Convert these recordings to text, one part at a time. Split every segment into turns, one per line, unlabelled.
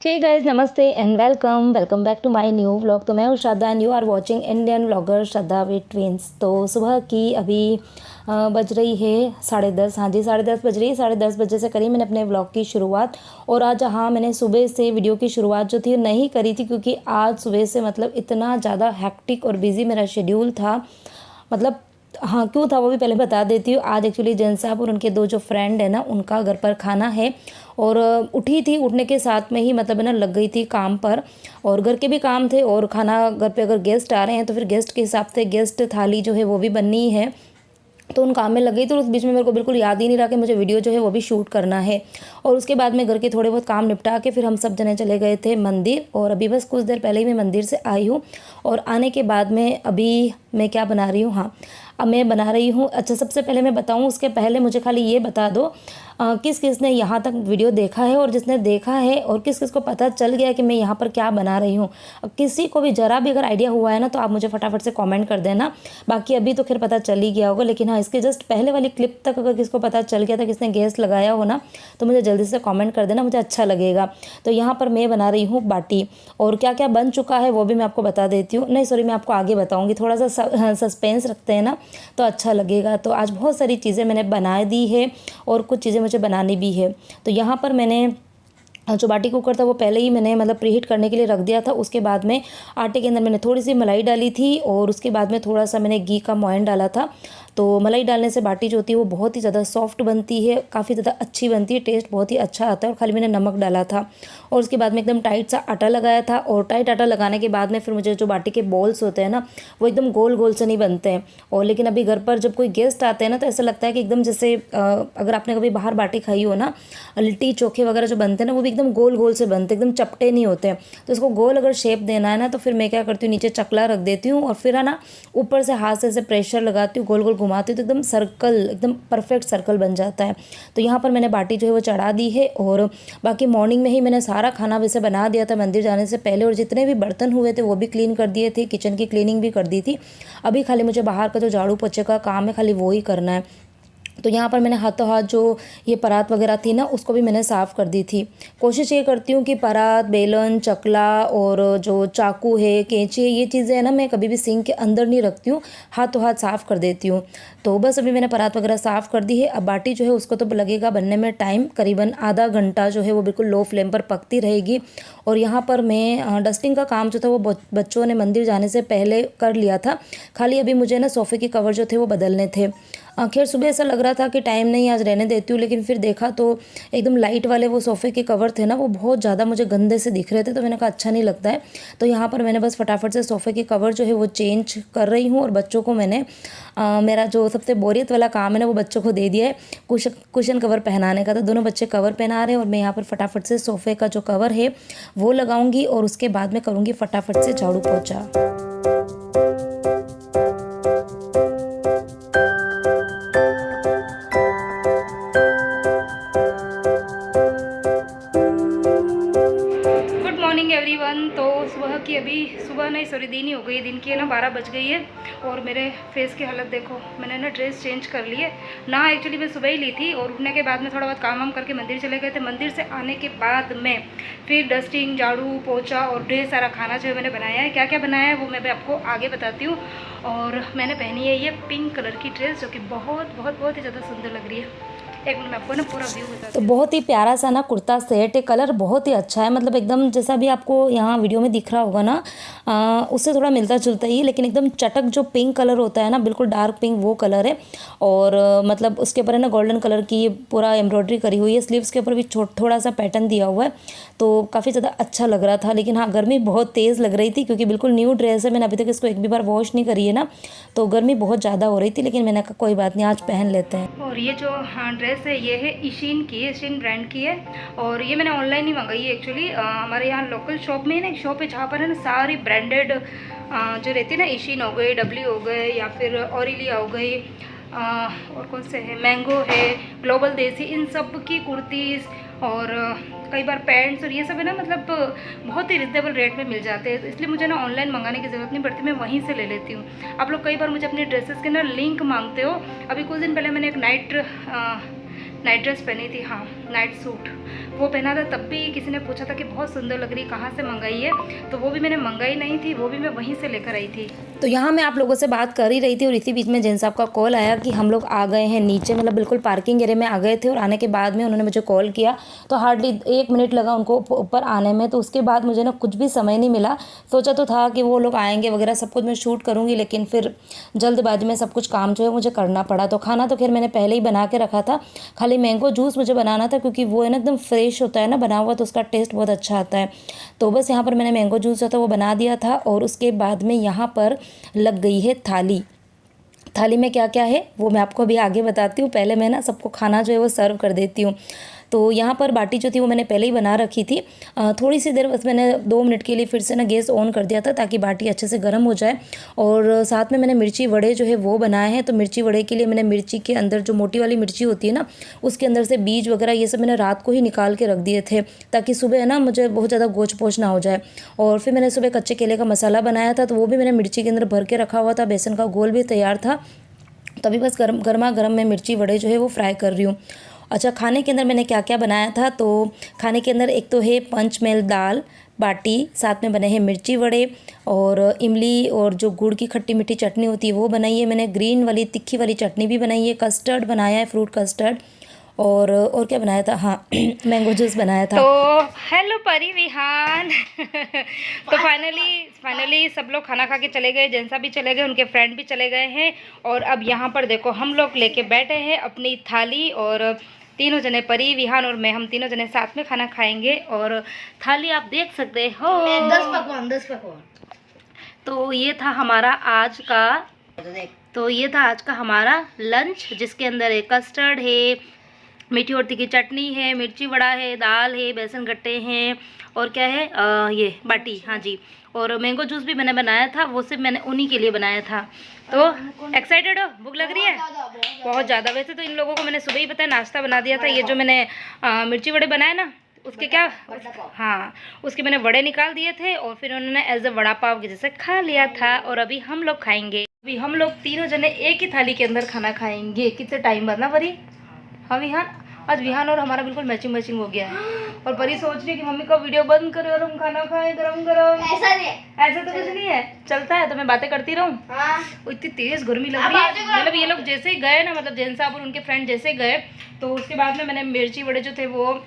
Hey guys, namaste and welcome back to my new vlog. तो मैं हूँ Shraddha and you are watching Indian vlogger Shraddha with twins. तो सुबह की अभी बज रही है 10:30। हाँ जी, 10:30 बज रही है। 10:30 बजे से करी मैंने अपने व्लॉग की शुरुआत। और आज हाँ, मैंने सुबह से वीडियो की शुरुआत जो थी नहीं करी थी, क्योंकि आज सुबह से मतलब इतना ज़्यादा हेक्टिक और बिज़ी मेरा शेड्यूल था। मतलब हाँ, क्यों था वो भी पहले बता देती हूँ। आज एक्चुअली जैन साहब और उनके दो जो फ्रेंड है ना, उनका घर पर खाना है। और उठी थी, उठने के साथ में ही मतलब है ना लग गई थी काम पर। और घर के भी काम थे, और खाना घर पे अगर गेस्ट आ रहे हैं तो फिर गेस्ट के हिसाब से गेस्ट थाली जो है वो भी बननी है। तो उन काम में लग गई। तो उस बीच में मेरे को बिल्कुल याद ही नहीं रहा कि मुझे वीडियो जो है वो भी शूट करना है। और उसके बाद में घर के थोड़े बहुत काम निपटा के फिर हम सब जने चले गए थे मंदिर। और अभी बस कुछ देर पहले ही मैं मंदिर से आई हूँ। और आने के बाद में अभी मैं क्या बना रही हूँ, हाँ अब मैं बना रही हूँ। अच्छा, सबसे पहले मैं बताऊँ उसके पहले मुझे खाली ये बता दो, किस किस ने यहाँ तक वीडियो देखा है, और जिसने देखा है और किस किस को पता चल गया कि मैं यहाँ पर क्या बना रही हूँ। किसी को भी ज़रा भी अगर आइडिया हुआ है ना, तो आप मुझे फटाफट से कमेंट कर देना। बाकी अभी तो खैर पता चल ही गया होगा, लेकिन हाँ, इसके जस्ट पहले वाली क्लिप तक अगर किसको पता चल गया था, किसने गैस लगाया हो ना, तो मुझे जल्दी से कमेंट कर देना, मुझे अच्छा लगेगा। तो यहाँ पर मैं बना रही हूँ बाटी। और क्या क्या बन चुका है वो भी मैं आपको बता देती हूँ। नहीं सॉरी, मैं आपको आगे बताऊँगी। थोड़ा सा सस्पेंस रखते हैं ना, तो अच्छा लगेगा। तो आज बहुत सारी चीज़ें मैंने बना दी है, और कुछ चीज़ें मुझे बनानी भी है। तो यहाँ पर मैंने जो बाटी कुकर था वो पहले ही मैंने मतलब प्रीहीट करने के लिए रख दिया था। उसके बाद में आटे के अंदर मैंने थोड़ी सी मलाई डाली थी, और उसके बाद में थोड़ा सा मैंने घी का मोयन डाला था। तो मलाई डालने से बाटी जो होती है वो बहुत ही ज़्यादा सॉफ्ट बनती है, काफ़ी ज़्यादा अच्छी बनती है, टेस्ट बहुत ही अच्छा आता है। और खाली मैंने नमक डाला था। और उसके बाद में एकदम टाइट सा आटा लगाया था। और टाइट आटा लगाने के बाद में फिर मुझे जो बाटी के बॉल्स होते हैं ना, वो एकदम गोल गोल से नहीं बनते हैं। और लेकिन अभी घर पर जब कोई गेस्ट आते हैं ना, तो ऐसा लगता है कि एकदम जैसे अगर आपने कभी बाहर बाटी खाई हो ना, लिट्टी चोखे वगैरह जो बनते हैं ना, वो भी एकदम गोल गोल से बनते हैं, एकदम चपटे नहीं होते हैं। तो इसको गोल अगर शेप देना है ना, तो फिर मैं क्या करती हूँ, नीचे चकला रख देती हूँ, और फिर है ना ऊपर से हाथ से ऐसे प्रेशर लगाती हूँ, गोल गोल घुमाती हूँ, तो एकदम सर्कल, एकदम परफेक्ट सर्कल बन जाता है। तो यहाँ पर मैंने बाटी जो है वो चढ़ा दी है। और बाकी मॉर्निंग में ही मैंने सारा खाना वैसे बना दिया था मंदिर जाने से पहले, और जितने भी बर्तन हुए थे वो भी क्लीन कर दिए थे, किचन की क्लीनिंग भी कर दी थी। अभी खाली मुझे बाहर का जो झाड़ू पोछे का काम है, खाली वो ही करना है। तो यहाँ पर मैंने हाथों हाथ जो ये परात वगैरह थी ना, उसको भी मैंने साफ़ कर दी थी। कोशिश ये करती हूँ कि परात, बेलन, चकला और जो चाकू है, कैंची है, ये चीज़ें है ना, मैं कभी भी सिंक के अंदर नहीं रखती हूँ, हाथों हाथ साफ़ कर देती हूँ। तो बस अभी मैंने परात वगैरह साफ़ कर दी है। अब बाटी जो है उसको तो लगेगा बनने में टाइम, करीबन आधा घंटा जो है वो बिल्कुल लो फ्लेम पर पकती रहेगी। और यहाँ पर मैं डस्टिंग का काम जो था वो बच्चों ने मंदिर जाने से पहले कर लिया था। खाली अभी मुझे ना सोफ़े के कवर जो थे वो बदलने थे। खैर सुबह ऐसा लग रहा था कि टाइम नहीं, आज रहने देती हूँ, लेकिन फिर देखा तो एकदम लाइट वाले वो सोफ़े के कवर थे ना, वो बहुत ज़्यादा मुझे गंदे से दिख रहे थे। तो मैंने कहा अच्छा नहीं लगता है। तो यहाँ पर मैंने बस फटाफट से सोफ़े के कवर जो है वो चेंज कर रही हूँ। और बच्चों को मैंने मेरा जो सबसे बोरियत वाला काम है ना, वो बच्चों को दे दिया है, कुशन कवर पहनाने का। तो दोनों बच्चे कवर पहना रहे हैं, और मैं यहाँ पर फटाफट से सोफ़े का जो कवर है वो लगाऊंगी, और उसके बाद में करूँगी फटाफट से झाड़ू पोछा। Good morning everyone. तो सुबह की अभी सुबह नहीं सॉरी दिन ही हो गई, दिन की है ना 12 बज गई है। और मेरे फेस की हालत देखो, मैंने ना ड्रेस चेंज कर ली है ना। एक्चुअली मैं सुबह ही ली थी, और उठने के बाद में थोड़ा बहुत काम वाम करके मंदिर चले गए थे। मंदिर से आने के बाद में फिर डस्टिंग, झाड़ू पोछा और ढेर सारा खाना जो है मैंने बनाया है। क्या क्या बनाया है वो मैं भी आपको आगे बताती हूँ। और मैंने पहनी है ये पिंक कलर की ड्रेस, जो कि बहुत बहुत बहुत ही ज़्यादा सुंदर लग रही है। एक मिनट में आपको ना पूरा व्यू बताती हूँ। तो बहुत ही प्यारा सा ना कुर्ता सेट है, कलर बहुत ही अच्छा है, मतलब एकदम जैसा भी आपको यहाँ वीडियो में दिख रहा होगा ना, उससे थोड़ा मिलता जुलता ही, लेकिन एकदम चटक जो पिंक कलर होता है ना, बिल्कुल डार्क पिंक वो कलर है। और मतलब उसके ऊपर है ना गोल्डन कलर की पूरा एम्ब्रॉयडरी करी हुई है। स्लीव्स के ऊपर भी थोड़ा सा पैटर्न दिया हुआ है। तो काफ़ी ज़्यादा अच्छा लग रहा था। लेकिन हाँ, गर्मी बहुत तेज़ लग रही थी, क्योंकि बिल्कुल न्यू ड्रेस है, मैंने अभी तक इसको एक भी बार वॉश नहीं करी है ना, तो गर्मी बहुत ज़्यादा हो रही थी। लेकिन मैंने कहा कोई बात नहीं, आज पहन लेते हैं। और ये जो हाँ ड्रेस है, ये है इशिन की, इशिन ब्रांड की है। और ये मैंने ऑनलाइन ही मंगाई है एक्चुअली। हमारे यहाँ लोकल शॉप में है ना, एक शॉप है जहाँ पर है ना सारी ब्रांडेड जो रहती है ना, इशिन हो गई, डब्ल्यू हो गए, या फिर ऑरिलिया हो गई, और कौन से है, मैंगो है, ग्लोबल देसी, इन सब की कुर्तीज़ और कई बार पैंट्स और ये सब है ना, मतलब बहुत ही रिजनेबल रेट में मिल जाते हैं। तो इसलिए मुझे ना ऑनलाइन मंगाने की ज़रूरत नहीं पड़ती, मैं वहीं से ले लेती हूँ। आप लोग कई बार मुझे अपने ड्रेसेस के ना लिंक मांगते हो। अभी कुछ दिन पहले मैंने एक नाइट ड्रेस पहनी थी, हाँ नाइट सूट, वो पहना था। तब भी किसी ने पूछा था कि बहुत सुंदर लग रही, कहाँ से मंगाई है, तो वो भी मैंने मंगाई नहीं थी, वो भी मैं वहीं से लेकर आई थी। तो यहाँ मैं आप लोगों से बात कर ही रही थी और इसी बीच में जैन साहब का कॉल आया कि हम लोग आ गए हैं नीचे, मतलब बिल्कुल पार्किंग एरिया में आ गए थे। और आने के बाद में उन्होंने मुझे कॉल किया, तो हार्डली 1 मिनट लगा उनको ऊपर आने में। तो उसके बाद मुझे ना कुछ भी समय नहीं मिला। सोचा तो था कि वो लोग आएंगे वगैरह, सब कुछ मैं शूट करूँगी, लेकिन फिर जल्दबाजी में सब कुछ काम जो है मुझे करना पड़ा। तो खाना तो खैर मैंने पहले ही बना के रखा था, खाली मैंगो जूस मुझे बनाना था, क्योंकि वो है ना एकदम फ्रेश होता है ना बना हुआ, तो उसका टेस्ट बहुत अच्छा आता है। तो बस यहाँ पर मैंने मैंगो जूस जो था वो बना दिया था। और उसके बाद में यहाँ पर लग गई है थाली। थाली में क्या क्या है वो मैं आपको अभी आगे बताती हूँ। पहले मैं ना सबको खाना जो है वो सर्व कर देती हूँ। तो यहाँ पर बाटी जो थी वो मैंने पहले ही बना रखी थी। थोड़ी सी देर बस मैंने 2 मिनट के लिए फिर से ना गैस ऑन कर दिया था, ताकि बाटी अच्छे से गर्म हो जाए। और साथ में मैंने मिर्ची वड़े जो है वो बनाए हैं। तो मिर्ची वड़े के लिए मैंने मिर्ची के अंदर जो मोटी वाली मिर्ची होती है ना, उसके अंदर से बीज वगैरह ये सब मैंने रात को ही निकाल के रख दिए थे, ताकि सुबह है ना मुझे बहुत ज़्यादा गोच पोच ना हो जाए। और फिर मैंने सुबह कच्चे केले का मसाला बनाया था, तो वो भी मैंने मिर्ची के अंदर भर के रखा हुआ था। बेसन का घोल भी तैयार था। तो अभी बस गर्मा गर्म मैं मिर्ची वड़े जो है वो फ्राई कर रही हूँ। अच्छा, खाने के अंदर मैंने क्या क्या बनाया था, तो खाने के अंदर एक तो है पंचमेल दाल बाटी, साथ में बने हैं मिर्ची वड़े, और इमली और जो गुड़ की खट्टी मीठी चटनी होती है वो बनाई है मैंने, ग्रीन वाली तीखी वाली चटनी भी बनाई है, कस्टर्ड बनाया है, फ्रूट कस्टर्ड, और क्या बनाया था, हाँ मैंगो जूस बनाया था। तो हेलो परी विहान तो फाइनली सब लोग खाना खा के चले गए, जैसा भी चले गए, उनके फ्रेंड भी चले गए हैं। और अब यहाँ पर देखो हम लोग लेके बैठे हैं अपनी थाली, और तीनों जने परी विहान और मैं, हम तीनों जने साथ में खाना खाएंगे। और थाली आप देख सकते हो, 10 पकवान। तो ये था आज का हमारा लंच, जिसके अंदर एक कस्टर्ड है, मीठी और तीखी चटनी है, मिर्ची वड़ा है, दाल है, बेसन गट्टे हैं, और क्या है ये बाटी, हाँ जी। और मैंगो जूस भी मैंने बनाया था, वो सिर्फ मैंने उन्हीं के लिए बनाया था। तो एक्साइटेड हो, भूख लग रही है बहुत ज़्यादा। वैसे तो इन लोगों को मैंने सुबह ही पता है नाश्ता बना दिया था। ये जो मैंने मिर्ची वड़े बनाए ना, उसके क्या, हाँ उसके मैंने वड़े निकाल दिए थे, और फिर उन्होंने एज अ वड़ा पाव के जैसे खा लिया था। और अभी हम लोग खाएंगे, अभी हम लोग तीनों जने एक ही थाली के अंदर खाना खाएंगे। कितने टाइम बाद ना परी, हाँ विहान, आज विहान और हमारा बिल्कुल मैचिंग हो गया है। और परी सोच रही है कि मम्मी का वीडियो बंद करे और हम खाना खाएं गरम गरम। ऐसा नहीं, ऐसा तो कुछ नहीं है, चलता है तो मैं बातें करती रहूं। हाँ। इतनी तेज गर्मी लग रही है, मतलब ये लोग जैसे ही गए ना, मतलब जैन साहब और उनके फ्रेंड जैसे गए, तो उसके बाद में मैंने मिर्ची वड़े जो थे वो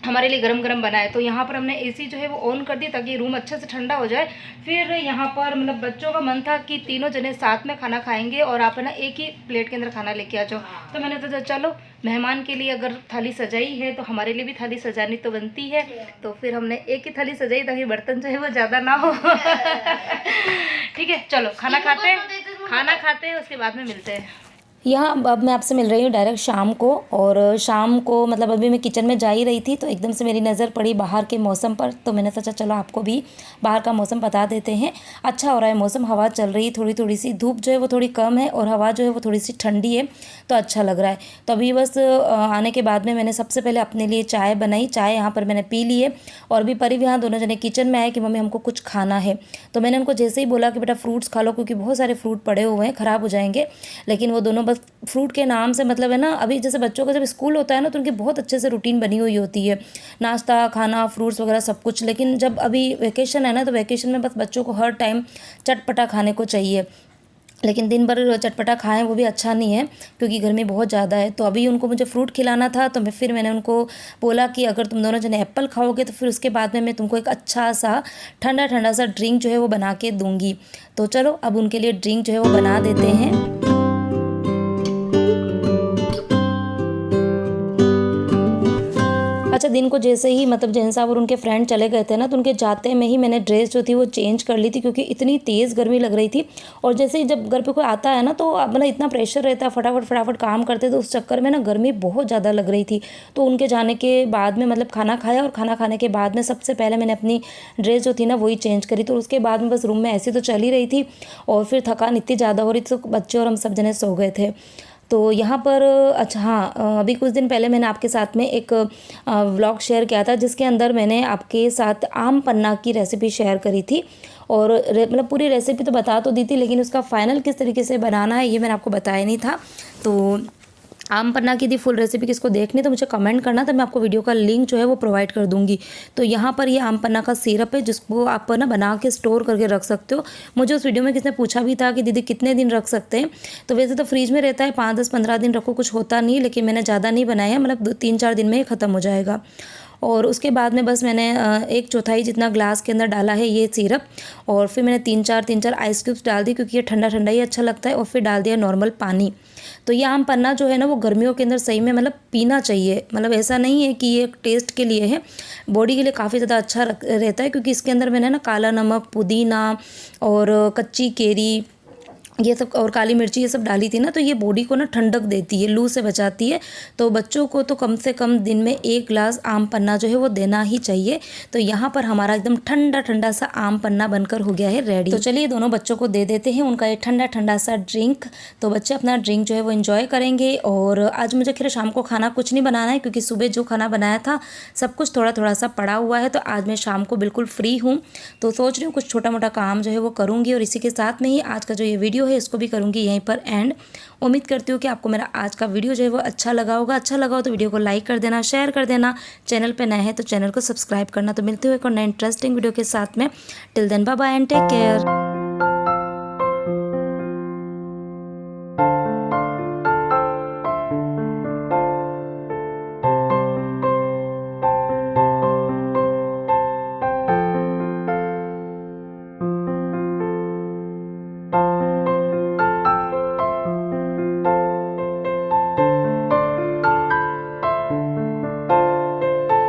हमारे लिए गरम गरम बनाए। तो यहाँ पर हमने एसी जो है वो ऑन कर दी, ताकि रूम अच्छे से ठंडा हो जाए। फिर यहाँ पर मतलब बच्चों का मन था कि तीनों जने साथ में खाना खाएंगे, और आप है ना एक ही प्लेट के अंदर खाना लेके आ जाओ। तो मैंने सोचा चलो मेहमान के लिए अगर थाली सजाई है तो हमारे लिए भी थाली सजानी तो बनती है। तो फिर हमने एक ही थाली सजाई, ताकि बर्तन जो है वो ज़्यादा ना हो ठीक है, चलो खाना खाते हैं, उसके बाद में मिलते हैं। यहाँ अब मैं आपसे मिल रही हूँ डायरेक्ट शाम को। और शाम को मतलब अभी मैं किचन में जा ही रही थी, तो एकदम से मेरी नज़र पड़ी बाहर के मौसम पर। तो मैंने सोचा चलो आपको भी बाहर का मौसम बता देते हैं। अच्छा हो रहा है मौसम, हवा चल रही है थोड़ी थोड़ी सी, धूप जो है वो थोड़ी कम है, और हवा जो है वो थोड़ी सी ठंडी है, तो अच्छा लग रहा है। तो अभी बस आने के बाद में मैंने सबसे पहले अपने लिए चाय बनाई, चाय यहाँ पर मैंने पी ली है। और भी परी यहाँ दोनों जने किचन में आए कि मम्मी हमको कुछ खाना है। तो मैंने उनको जैसे ही बोला कि बेटा फ्रूट्स खा लो, क्योंकि बहुत सारे फ्रूट पड़े हुए हैं, ख़राब हो जाएंगे। लेकिन वो दोनों बस फ्रूट के नाम से, मतलब है ना, अभी जैसे बच्चों का जब स्कूल होता है ना, तो उनकी बहुत अच्छे से रूटीन बनी हुई होती है, नाश्ता खाना फ्रूट्स वगैरह सब कुछ। लेकिन जब अभी वेकेशन है ना, तो वेकेशन में बस बच्चों को हर टाइम चटपटा खाने को चाहिए। लेकिन दिन भर चटपटा खाएं वो भी अच्छा नहीं है, क्योंकि गर्मी बहुत ज़्यादा है। तो अभी उनको मुझे फ्रूट खिलाना था, तो फिर मैंने उनको बोला कि अगर तुम दोनों जने एप्पल खाओगे तो फिर उसके बाद में मैं तुमको एक अच्छा सा ठंडा सा ड्रिंक जो है वो बना के दूँगी। तो चलो अब उनके लिए ड्रिंक जो है वो बना देते हैं। अच्छा, दिन को जैसे ही मतलब जैन साहब और उनके फ्रेंड चले गए थे ना, तो उनके जाते में ही मैंने ड्रेस जो थी वो चेंज कर ली थी, क्योंकि इतनी तेज़ गर्मी लग रही थी। और जैसे ही जब घर पे कोई आता है ना, तो मतलब इतना प्रेशर रहता है, फटाफट काम करते, तो उस चक्कर में ना गर्मी बहुत ज़्यादा लग रही थी। तो उनके जाने के बाद में मतलब खाना खाया, और खाना खाने के बाद में सबसे पहले मैंने अपनी ड्रेस जो थी ना वही चेंज करी। तो उसके बाद में बस रूम में ऐसी तो चल ही रही थी, और फिर थकान इतनी ज़्यादा हो रही थी, तो बच्चे और हम सब जने सो गए थे। तो यहाँ पर अच्छा हाँ, अभी कुछ दिन पहले मैंने आपके साथ में एक व्लॉग शेयर किया था, जिसके अंदर मैंने आपके साथ आम पन्ना की रेसिपी शेयर करी थी। और मतलब पूरी रेसिपी तो बता तो दी थी, लेकिन उसका फाइनल किस तरीके से बनाना है ये मैंने आपको बताया नहीं था। तो आम पन्ना की यदि फुल रेसिपी किसको देखनी तो मुझे कमेंट करना, तो मैं आपको वीडियो का लिंक जो है वो प्रोवाइड कर दूंगी। तो यहाँ पर ये आम पन्ना का सिरप है जिसको आप ना बना के स्टोर करके रख सकते हो। मुझे उस वीडियो में किसने पूछा भी था कि दीदी कितने दिन रख सकते हैं, तो वैसे तो फ्रिज में रहता है 5, 10, 15 दिन रखो कुछ होता नहीं, लेकिन मैंने ज़्यादा नहीं बनाया, मतलब 3, 4 दिन में ही ख़त्म हो जाएगा। और उसके बाद में बस मैंने 1/4 जितना ग्लास के अंदर डाला है ये सिरप, और फिर मैंने 3-4 आइस क्यूब्स डाल दी क्योंकि ये ठंडा ठंडा ही अच्छा लगता है, और फिर डाल दिया नॉर्मल पानी। तो ये आम पन्ना जो है ना वो गर्मियों के अंदर सही में मतलब पीना चाहिए, मतलब ऐसा नहीं है कि ये टेस्ट के लिए है, बॉडी के लिए काफ़ी ज़्यादा अच्छा रहता है, क्योंकि इसके अंदर मैंने ना काला नमक, पुदीना और कच्ची केरी ये सब और काली मिर्ची ये सब डाली थी ना, तो ये बॉडी को ना ठंडक देती है, लू से बचाती है। तो बच्चों को तो कम से कम दिन में 1 ग्लास आम पन्ना जो है वो देना ही चाहिए। तो यहाँ पर हमारा एकदम ठंडा ठंडा सा आम पन्ना बनकर हो गया है रेडी। तो चलिए दोनों बच्चों को दे देते हैं उनका ये ठंडा ठंडा सा ड्रिंक। तो बच्चे अपना ड्रिंक जो है वो इन्जॉय करेंगे। और आज मुझे खैर शाम को खाना कुछ नहीं बनाना है, क्योंकि सुबह जो खाना बनाया था सब कुछ थोड़ा थोड़ा सा पड़ा हुआ है। तो आज मैं शाम को बिल्कुल फ्री हूँ, तो सोच रही हूँ कुछ छोटा मोटा काम जो है वो करूँगी, और इसी के साथ में ही आज का जो ये वीडियो है इसको भी करूँगी यहीं पर एंड। उम्मीद करती हूँ कि आपको मेरा आज का वीडियो जो है वो अच्छा लगा होगा। अच्छा लगा हो तो वीडियो को लाइक कर देना, शेयर कर देना, चैनल पे नए हैं तो चैनल को सब्सक्राइब करना। तो मिलते हुए एक और नए इंटरेस्टिंग वीडियो के साथ में। Till then bye bye and take care.